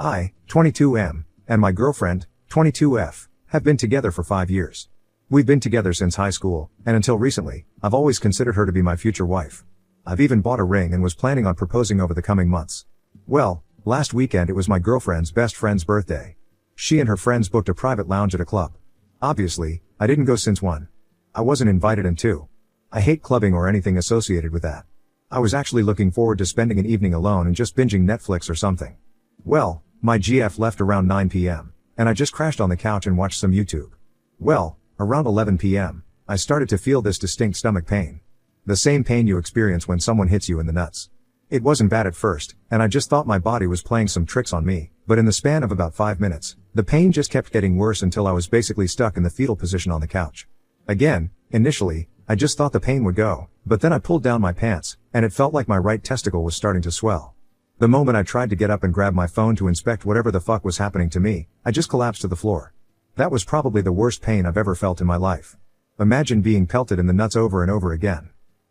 I, 22M, and my girlfriend, 22F, have been together for 5 years. We've been together since high school, and until recently, I've always considered her to be my future wife. I've even bought a ring and was planning on proposing over the coming months. Well, last weekend it was my girlfriend's best friend's birthday. She and her friends booked a private lounge at a club. Obviously, I didn't go since 1. I wasn't invited, and 2. I hate clubbing or anything associated with that. I was actually looking forward to spending an evening alone and just binging Netflix or something. Well, my GF left around 9 p.m., and I just crashed on the couch and watched some YouTube. Well, around 11 p.m., I started to feel this distinct stomach pain. The same pain you experience when someone hits you in the nuts. It wasn't bad at first, and I just thought my body was playing some tricks on me, but in the span of about 5 minutes, the pain just kept getting worse until I was basically stuck in the fetal position on the couch. Again, initially, I just thought the pain would go, but then I pulled down my pants, and it felt like my right testicle was starting to swell. The moment I tried to get up and grab my phone to inspect whatever the fuck was happening to me, I just collapsed to the floor. That was probably the worst pain I've ever felt in my life. Imagine being pelted in the nuts over and over again.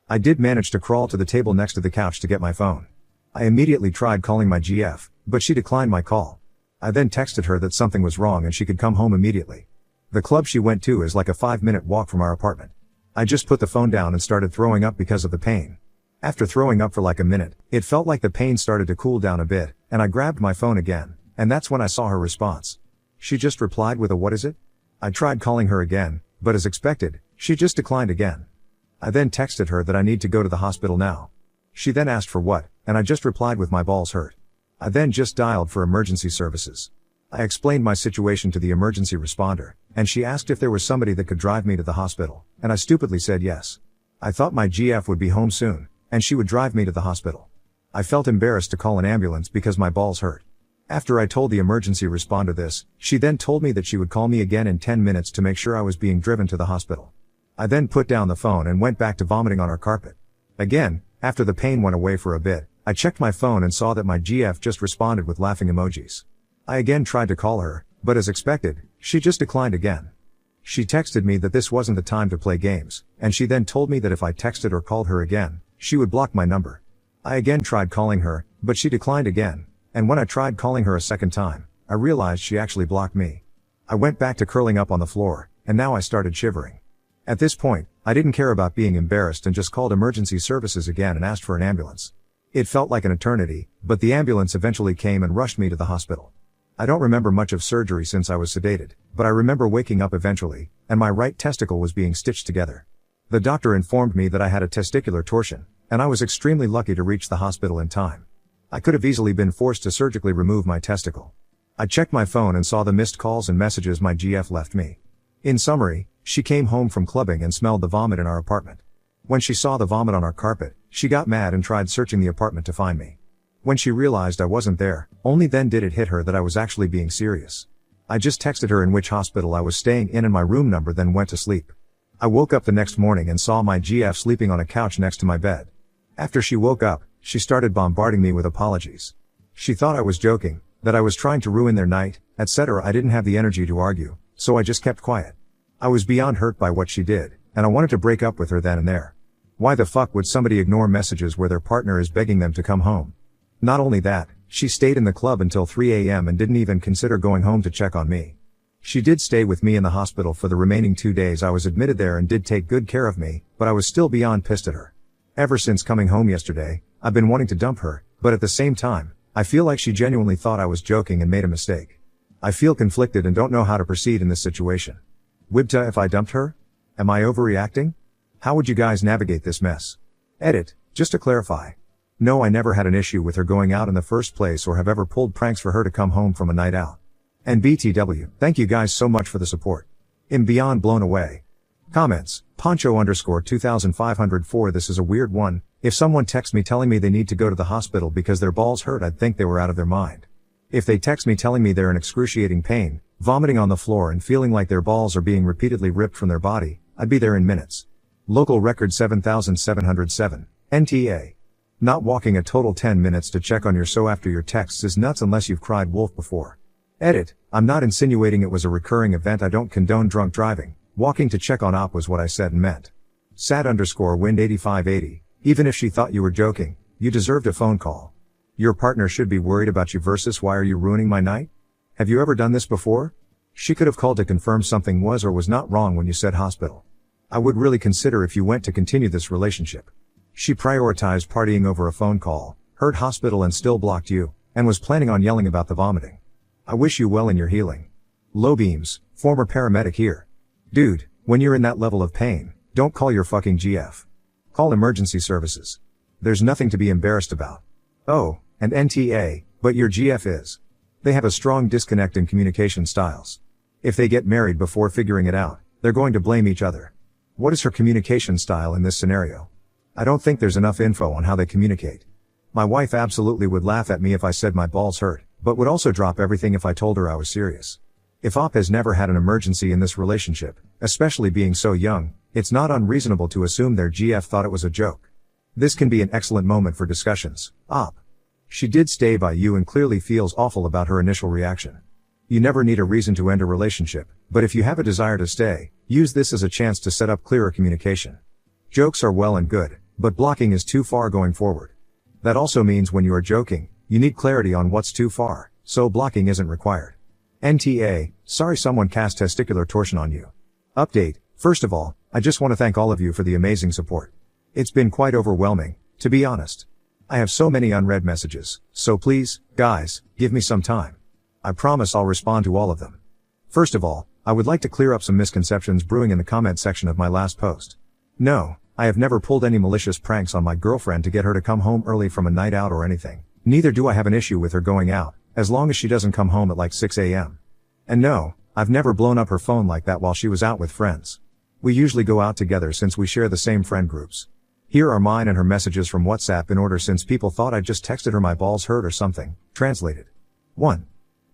I did manage to crawl to the table next to the couch to get my phone. I immediately tried calling my GF, but she declined my call. I then texted her that something was wrong and she could come home immediately. The club she went to is like a 5-minute walk from our apartment. I just put the phone down and started throwing up because of the pain. After throwing up for like a minute, it felt like the pain started to cool down a bit, and I grabbed my phone again, and that's when I saw her response. She just replied with a "what is it?" I tried calling her again, but as expected, she just declined again. I then texted her that I need to go to the hospital now. She then asked for what, and I just replied with "my balls hurt." I then just dialed for emergency services. I explained my situation to the emergency responder, and she asked if there was somebody that could drive me to the hospital, and I stupidly said yes. I thought my GF would be home soon, and she would drive me to the hospital. I felt embarrassed to call an ambulance because my balls hurt. After I told the emergency responder this, she then told me that she would call me again in 10 minutes to make sure I was being driven to the hospital. I then put down the phone and went back to vomiting on our carpet. Again, after the pain went away for a bit, I checked my phone and saw that my GF just responded with laughing emojis. I again tried to call her, but as expected, she just declined again. She texted me that this wasn't the time to play games, and she then told me that if I texted or called her again, she would block my number. I again tried calling her, but she declined again, and when I tried calling her a second time, I realized she actually blocked me. I went back to curling up on the floor, and now I started shivering. At this point, I didn't care about being embarrassed and just called emergency services again and asked for an ambulance. It felt like an eternity, but the ambulance eventually came and rushed me to the hospital. I don't remember much of surgery since I was sedated, but I remember waking up eventually, and my right testicle was being stitched together. The doctor informed me that I had a testicular torsion, and I was extremely lucky to reach the hospital in time. I could have easily been forced to surgically remove my testicle. I checked my phone and saw the missed calls and messages my GF left me. In summary, she came home from clubbing and smelled the vomit in our apartment. When she saw the vomit on our carpet, she got mad and tried searching the apartment to find me. When she realized I wasn't there, only then did it hit her that I was actually being serious. I just texted her in which hospital I was staying in and my room number, then went to sleep. I woke up the next morning and saw my GF sleeping on a couch next to my bed. After she woke up, she started bombarding me with apologies. She thought I was joking, that I was trying to ruin their night, etc. I didn't have the energy to argue, so I just kept quiet. I was beyond hurt by what she did, and I wanted to break up with her then and there. Why the fuck would somebody ignore messages where their partner is begging them to come home? Not only that, she stayed in the club until 3 a.m. and didn't even consider going home to check on me. She did stay with me in the hospital for the remaining 2 days I was admitted there and did take good care of me, but I was still beyond pissed at her. Ever since coming home yesterday, I've been wanting to dump her, but at the same time, I feel like she genuinely thought I was joking and made a mistake. I feel conflicted and don't know how to proceed in this situation. Wibta, if I dumped her? Am I overreacting? How would you guys navigate this mess? Edit, just to clarify. No, I never had an issue with her going out in the first place or have ever pulled pranks for her to come home from a night out. And BTW, thank you guys so much for the support. I'm beyond blown away. Comments, Poncho_2504. This is a weird one. If someone texts me telling me they need to go to the hospital because their balls hurt, I'd think they were out of their mind. If they text me telling me they're in excruciating pain, vomiting on the floor and feeling like their balls are being repeatedly ripped from their body, I'd be there in minutes. Local record 7707, NTA. Not walking a total 10 minutes to check on your so after your texts is nuts unless you've cried wolf before. Edit, I'm not insinuating it was a recurring event. I don't condone drunk driving. Walking to check on op was what I said and meant. Sad_wind 8580, even if she thought you were joking, you deserved a phone call. Your partner should be worried about you versus why are you ruining my night? Have you ever done this before? She could have called to confirm something was or was not wrong when you said hospital. I would really consider if you went to continue this relationship. She prioritized partying over a phone call, heard hospital and still blocked you, and was planning on yelling about the vomiting. I wish you well in your healing. Low beams, former paramedic here. Dude, when you're in that level of pain, don't call your fucking GF. Call emergency services. There's nothing to be embarrassed about. Oh, and NTA, but your GF is. They have a strong disconnect in communication styles. If they get married before figuring it out, they're going to blame each other. What is her communication style in this scenario? I don't think there's enough info on how they communicate. My wife absolutely would laugh at me if I said my balls hurt, but would also drop everything if I told her I was serious. If OP has never had an emergency in this relationship, especially being so young, it's not unreasonable to assume their GF thought it was a joke. This can be an excellent moment for discussions. OP. She did stay by you and clearly feels awful about her initial reaction. You never need a reason to end a relationship, but if you have a desire to stay, use this as a chance to set up clearer communication. Jokes are well and good, but blocking is too far going forward. That also means when you are joking, you need clarity on what's too far, so blocking isn't required. NTA, sorry someone cast testicular torsion on you. Update, first of all, I just want to thank all of you for the amazing support. It's been quite overwhelming, to be honest. I have so many unread messages, so please, guys, give me some time. I promise I'll respond to all of them. First of all, I would like to clear up some misconceptions brewing in the comment section of my last post. No, I have never pulled any malicious pranks on my girlfriend to get her to come home early from a night out or anything. Neither do I have an issue with her going out, as long as she doesn't come home at like 6 a.m. And no, I've never blown up her phone like that while she was out with friends. We usually go out together since we share the same friend groups. Here are mine and her messages from WhatsApp in order since people thought I just texted her my balls hurt or something. Translated. 1.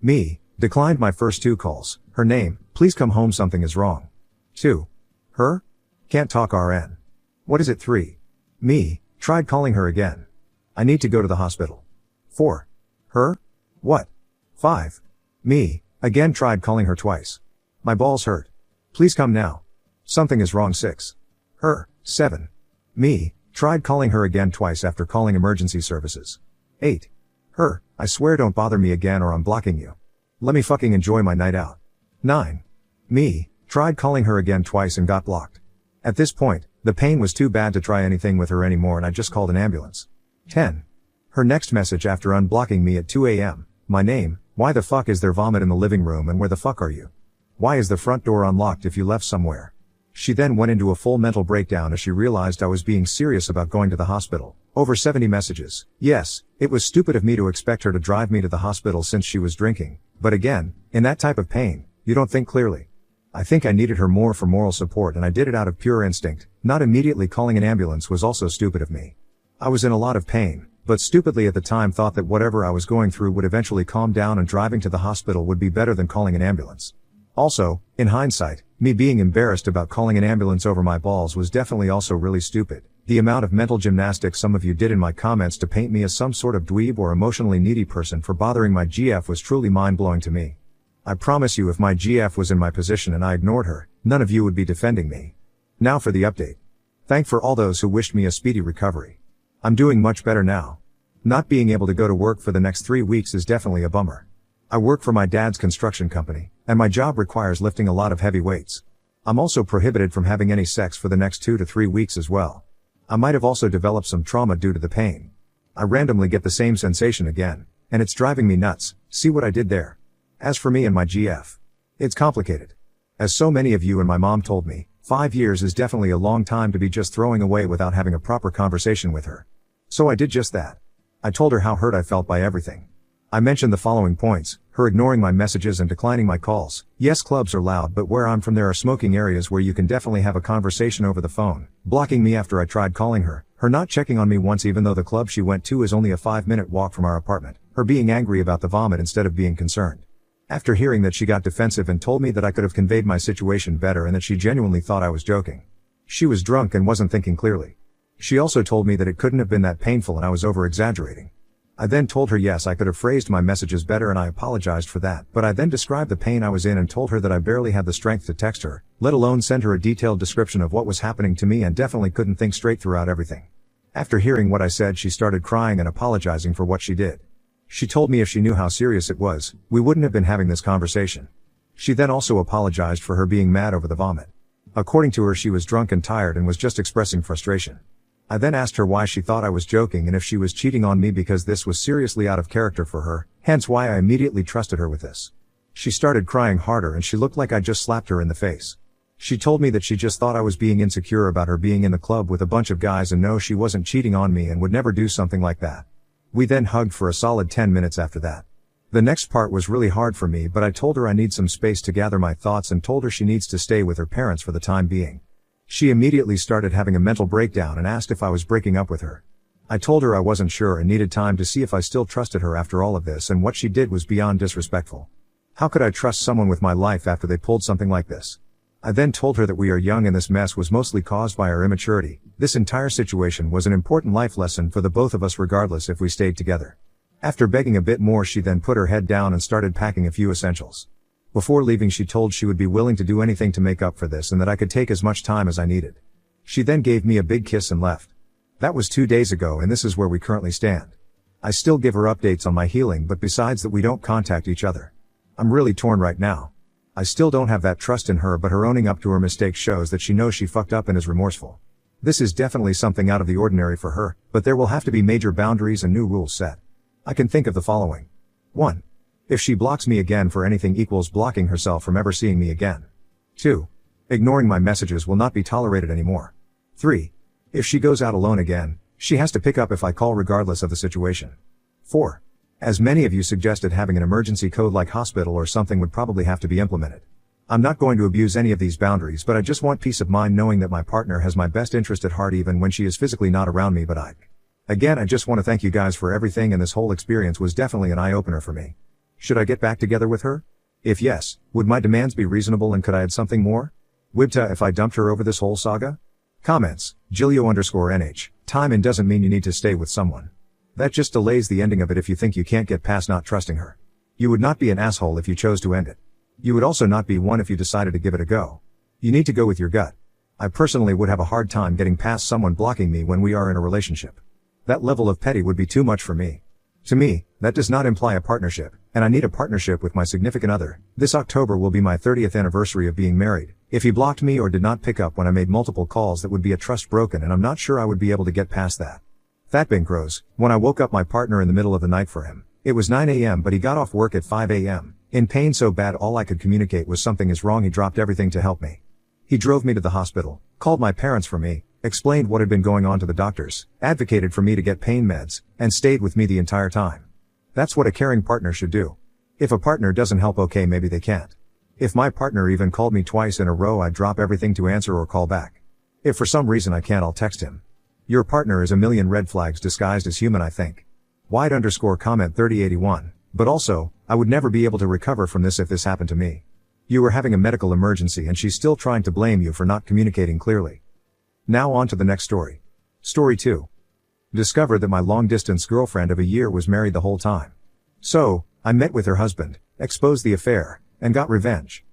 Me, declined my first 2 calls. Her name, please come home something is wrong. 2. Her? Can't talk RN. What is it? 3. Me, tried calling her again. I need to go to the hospital. 4. Her? What? 5. Me, again tried calling her twice. My balls hurt. Please come now. Something is wrong. 6. Her. 7. Me, tried calling her again twice after calling emergency services. 8. Her, I swear don't bother me again or I'm blocking you. Let me fucking enjoy my night out. 9. Me, tried calling her again twice and got blocked. At this point, the pain was too bad to try anything with her anymore and I just called an ambulance. 10. Her next message after unblocking me at 2 a.m. My name, why the fuck is there vomit in the living room and where the fuck are you? Why is the front door unlocked if you left somewhere? She then went into a full mental breakdown as she realized I was being serious about going to the hospital. Over 70 messages. Yes, it was stupid of me to expect her to drive me to the hospital since she was drinking, but again, in that type of pain, you don't think clearly. I think I needed her more for moral support and I did it out of pure instinct. Not immediately calling an ambulance was also stupid of me. I was in a lot of pain, but stupidly at the time thought that whatever I was going through would eventually calm down and driving to the hospital would be better than calling an ambulance. Also, in hindsight, me being embarrassed about calling an ambulance over my balls was definitely also really stupid. The amount of mental gymnastics some of you did in my comments to paint me as some sort of dweeb or emotionally needy person for bothering my GF was truly mind-blowing to me. I promise you if my GF was in my position and I ignored her, none of you would be defending me. Now for the update. Thank for all those who wished me a speedy recovery. I'm doing much better now. Not being able to go to work for the next 3 weeks is definitely a bummer. I work for my dad's construction company, and my job requires lifting a lot of heavy weights. I'm also prohibited from having any sex for the next 2 to 3 weeks as well. I might have also developed some trauma due to the pain. I randomly get the same sensation again, and it's driving me nuts. See what I did there? As for me and my GF, it's complicated. As so many of you and my mom told me, 5 years is definitely a long time to be just throwing away without having a proper conversation with her. So I did just that. I told her how hurt I felt by everything. I mentioned the following points: her ignoring my messages and declining my calls. Yes, clubs are loud, but where I'm from there are smoking areas where you can definitely have a conversation over the phone. Blocking me after I tried calling her. Her not checking on me once even though the club she went to is only a 5-minute walk from our apartment. Her being angry about the vomit instead of being concerned. After hearing that, she got defensive and told me that I could have conveyed my situation better and that she genuinely thought I was joking. She was drunk and wasn't thinking clearly. She also told me that it couldn't have been that painful and I was over-exaggerating. I then told her yes, I could have phrased my messages better and I apologized for that, but I then described the pain I was in and told her that I barely had the strength to text her, let alone send her a detailed description of what was happening to me, and definitely couldn't think straight throughout everything. After hearing what I said, she started crying and apologizing for what she did. She told me if she knew how serious it was, we wouldn't have been having this conversation. She then also apologized for her being mad over the vomit. According to her, she was drunk and tired and was just expressing frustration. I then asked her why she thought I was joking and if she was cheating on me, because this was seriously out of character for her, hence why I immediately trusted her with this. She started crying harder and she looked like I just slapped her in the face. She told me that she just thought I was being insecure about her being in the club with a bunch of guys, and no, she wasn't cheating on me and would never do something like that. We then hugged for a solid 10 minutes after that. The next part was really hard for me, but I told her I need some space to gather my thoughts and told her she needs to stay with her parents for the time being. She immediately started having a mental breakdown and asked if I was breaking up with her. I told her I wasn't sure and needed time to see if I still trusted her after all of this, and what she did was beyond disrespectful. How could I trust someone with my life after they pulled something like this? I then told her that we are young and this mess was mostly caused by our immaturity. This entire situation was an important life lesson for the both of us regardless if we stayed together. After begging a bit more, she then put her head down and started packing a few essentials. Before leaving, she told she would be willing to do anything to make up for this and that I could take as much time as I needed. She then gave me a big kiss and left. That was 2 days ago, and this is where we currently stand. I still give her updates on my healing, but besides that, we don't contact each other. I'm really torn right now. I still don't have that trust in her, but her owning up to her mistakes shows that she knows she fucked up and is remorseful. This is definitely something out of the ordinary for her, but there will have to be major boundaries and new rules set. I can think of the following. 1. If she blocks me again for anything equals blocking herself from ever seeing me again. 2. Ignoring my messages will not be tolerated anymore. 3. If she goes out alone again, she has to pick up if I call regardless of the situation. 4. As many of you suggested, having an emergency code like hospital or something would probably have to be implemented. I'm not going to abuse any of these boundaries, but I just want peace of mind knowing that my partner has my best interest at heart even when she is physically not around me. Again, I just want to thank you guys for everything, and this whole experience was definitely an eye-opener for me. Should I get back together with her? If yes, would my demands be reasonable and could I add something more? Wibta if I dumped her over this whole saga? Comments, Gilio_NH, time in doesn't mean you need to stay with someone. That just delays the ending of it if you think you can't get past not trusting her. You would not be an asshole if you chose to end it. You would also not be one if you decided to give it a go. You need to go with your gut. I personally would have a hard time getting past someone blocking me when we are in a relationship. That level of petty would be too much for me. To me, that does not imply a partnership, and I need a partnership with my significant other. This October will be my 30th anniversary of being married. If he blocked me or did not pick up when I made multiple calls, that would be a trust broken, and I'm not sure I would be able to get past that. That being gross, when I woke up my partner in the middle of the night for him. It was 9 a.m. but he got off work at 5 a.m. In pain so bad all I could communicate was something is wrong. He dropped everything to help me. He drove me to the hospital, called my parents for me, explained what had been going on to the doctors, advocated for me to get pain meds, and stayed with me the entire time. That's what a caring partner should do. If a partner doesn't help, okay, maybe they can't. If my partner even called me twice in a row, I'd drop everything to answer or call back. If for some reason I can't, I'll text him. Your partner is a million red flags disguised as human, I think. Wide_comment 3081. But also, I would never be able to recover from this if this happened to me. You were having a medical emergency and she's still trying to blame you for not communicating clearly. Now on to the next story. Story 2. Discovered that my long-distance girlfriend of a year was married the whole time. So, I met with her husband, exposed the affair, and got revenge.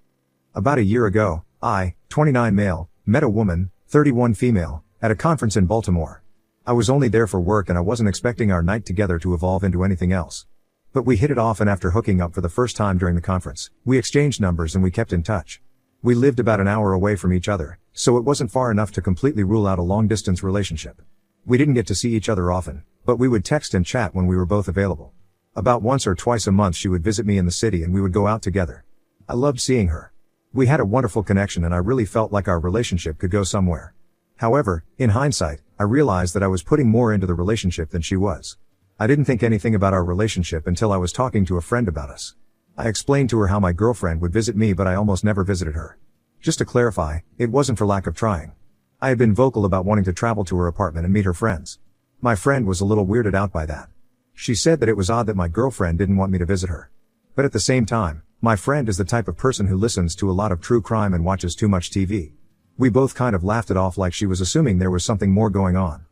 About a year ago, I, 29 male, met a woman, 31 female, at a conference in Baltimore. I was only there for work and I wasn't expecting our night together to evolve into anything else. But we hit it off, and after hooking up for the first time during the conference, we exchanged numbers and we kept in touch. We lived about an hour away from each other, so it wasn't far enough to completely rule out a long-distance relationship. We didn't get to see each other often, but we would text and chat when we were both available. About once or twice a month she would visit me in the city and we would go out together. I loved seeing her. We had a wonderful connection and I really felt like our relationship could go somewhere. However, in hindsight, I realized that I was putting more into the relationship than she was. I didn't think anything about our relationship until I was talking to a friend about us. I explained to her how my girlfriend would visit me, but I almost never visited her. Just to clarify, it wasn't for lack of trying. I had been vocal about wanting to travel to her apartment and meet her friends. My friend was a little weirded out by that. She said that it was odd that my girlfriend didn't want me to visit her. But at the same time, my friend is the type of person who listens to a lot of true crime and watches too much TV. We both kind of laughed it off like she was assuming there was something more going on.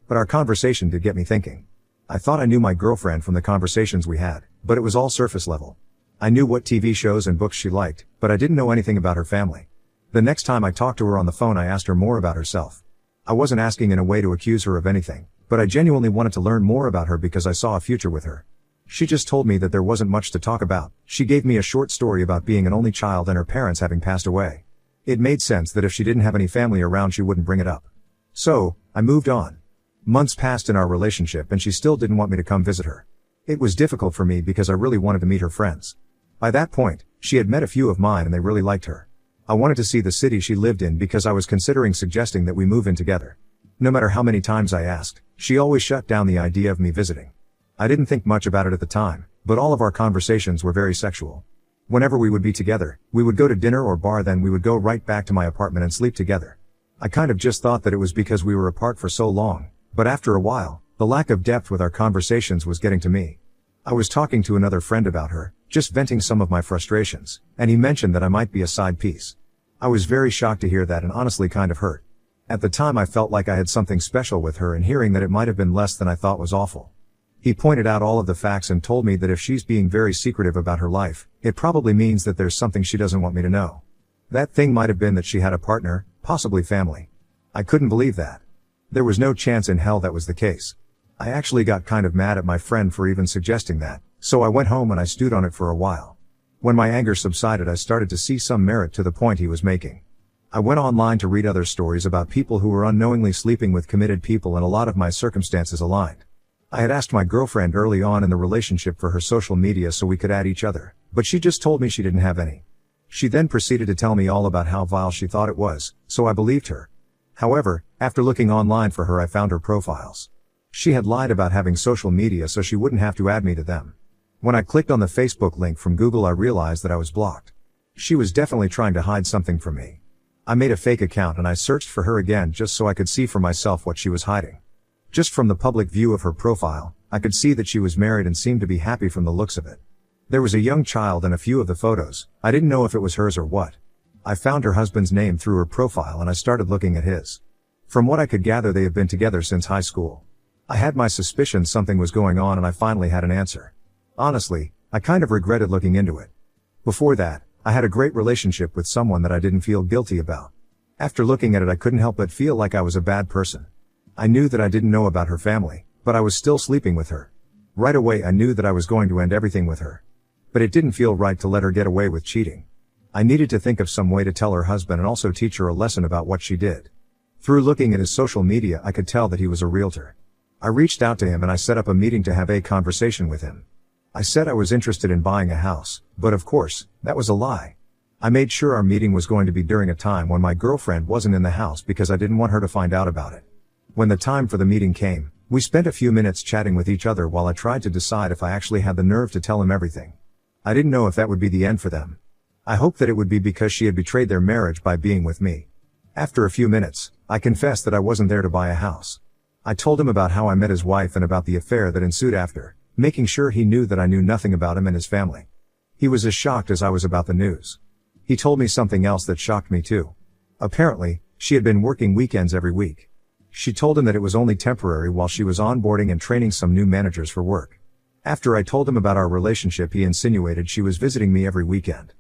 But our conversation did get me thinking. I thought I knew my girlfriend from the conversations we had, but it was all surface level. I knew what TV shows and books she liked, but I didn't know anything about her family. The next time I talked to her on the phone, I asked her more about herself. I wasn't asking in a way to accuse her of anything, But I genuinely wanted to learn more about her because I saw a future with her. She just told me that there wasn't much to talk about. She gave me a short story about being an only child and her parents having passed away. It made sense that if she didn't have any family around she wouldn't bring it up. So, I moved on. Months passed in our relationship and she still didn't want me to come visit her. It was difficult for me because I really wanted to meet her friends. By that point, she had met a few of mine and they really liked her. I wanted to see the city she lived in because I was considering suggesting that we move in together. No matter how many times I asked, she always shut down the idea of me visiting. I didn't think much about it at the time, but all of our conversations were very sexual. Whenever we would be together, we would go to dinner or bar, then we would go right back to my apartment and sleep together. I kind of just thought that it was because we were apart for so long, but after a while, the lack of depth with our conversations was getting to me. I was talking to another friend about her, just venting some of my frustrations, and he mentioned that I might be a side piece. I was very shocked to hear that and honestly kind of hurt. At the time I felt like I had something special with her, and hearing that it might have been less than I thought was awful. He pointed out all of the facts and told me that if she's being very secretive about her life, it probably means that there's something she doesn't want me to know. That thing might have been that she had a partner, possibly family. I couldn't believe that. There was no chance in hell that was the case. I actually got kind of mad at my friend for even suggesting that, so I went home and I stewed on it for a while. When my anger subsided, I started to see some merit to the point he was making. I went online to read other stories about people who were unknowingly sleeping with committed people, and a lot of my circumstances aligned. I had asked my girlfriend early on in the relationship for her social media so we could add each other, but she just told me she didn't have any. She then proceeded to tell me all about how vile she thought it was, so I believed her. However, after looking online for her, I found her profiles. She had lied about having social media so she wouldn't have to add me to them. When I clicked on the Facebook link from Google, I realized that I was blocked. She was definitely trying to hide something from me. I made a fake account and I searched for her again just so I could see for myself what she was hiding. Just from the public view of her profile, I could see that she was married and seemed to be happy from the looks of it. There was a young child in a few of the photos. I didn't know if it was hers or what. I found her husband's name through her profile and I started looking at his. From what I could gather, they have been together since high school. I had my suspicions something was going on and I finally had an answer. Honestly, I kind of regretted looking into it. Before that, I had a great relationship with someone that I didn't feel guilty about. After looking at it, I couldn't help but feel like I was a bad person. I knew that I didn't know about her family, but I was still sleeping with her. Right away I knew that I was going to end everything with her. But it didn't feel right to let her get away with cheating. I needed to think of some way to tell her husband and also teach her a lesson about what she did. Through looking at his social media, I could tell that he was a realtor. I reached out to him and I set up a meeting to have a conversation with him. I said I was interested in buying a house, but of course, that was a lie. I made sure our meeting was going to be during a time when my girlfriend wasn't in the house because I didn't want her to find out about it. When the time for the meeting came, we spent a few minutes chatting with each other while I tried to decide if I actually had the nerve to tell him everything. I didn't know if that would be the end for them. I hoped that it would be because she had betrayed their marriage by being with me. After a few minutes, I confessed that I wasn't there to buy a house. I told him about how I met his wife and about the affair that ensued after, making sure he knew that I knew nothing about him and his family. He was as shocked as I was about the news. He told me something else that shocked me too. Apparently, she had been working weekends every week. She told him that it was only temporary while she was onboarding and training some new managers for work. After I told him about our relationship, he insinuated she was visiting me every weekend.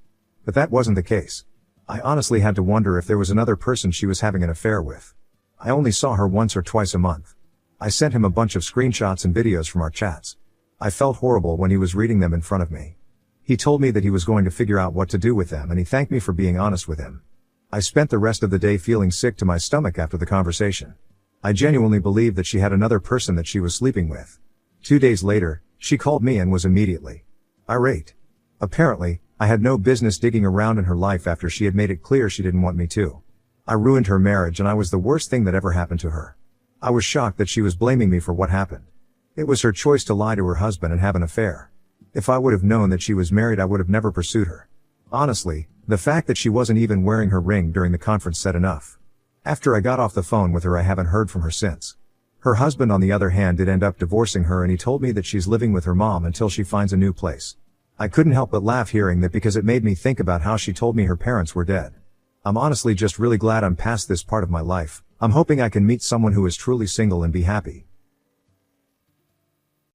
But that wasn't the case. I honestly had to wonder if there was another person she was having an affair with. I only saw her once or twice a month. I sent him a bunch of screenshots and videos from our chats. I felt horrible when he was reading them in front of me. He told me that he was going to figure out what to do with them and he thanked me for being honest with him. I spent the rest of the day feeling sick to my stomach after the conversation. I genuinely believed that she had another person that she was sleeping with. 2 days later, she called me and was immediately irate. Apparently, I had no business digging around in her life after she had made it clear she didn't want me to. I ruined her marriage and I was the worst thing that ever happened to her. I was shocked that she was blaming me for what happened. It was her choice to lie to her husband and have an affair. If I would have known that she was married, I would have never pursued her. Honestly, the fact that she wasn't even wearing her ring during the conference said enough. After I got off the phone with her, I haven't heard from her since. Her husband, on the other hand, did end up divorcing her and he told me that she's living with her mom until she finds a new place. I couldn't help but laugh hearing that because it made me think about how she told me her parents were dead. I'm honestly just really glad I'm past this part of my life. I'm hoping I can meet someone who is truly single and be happy.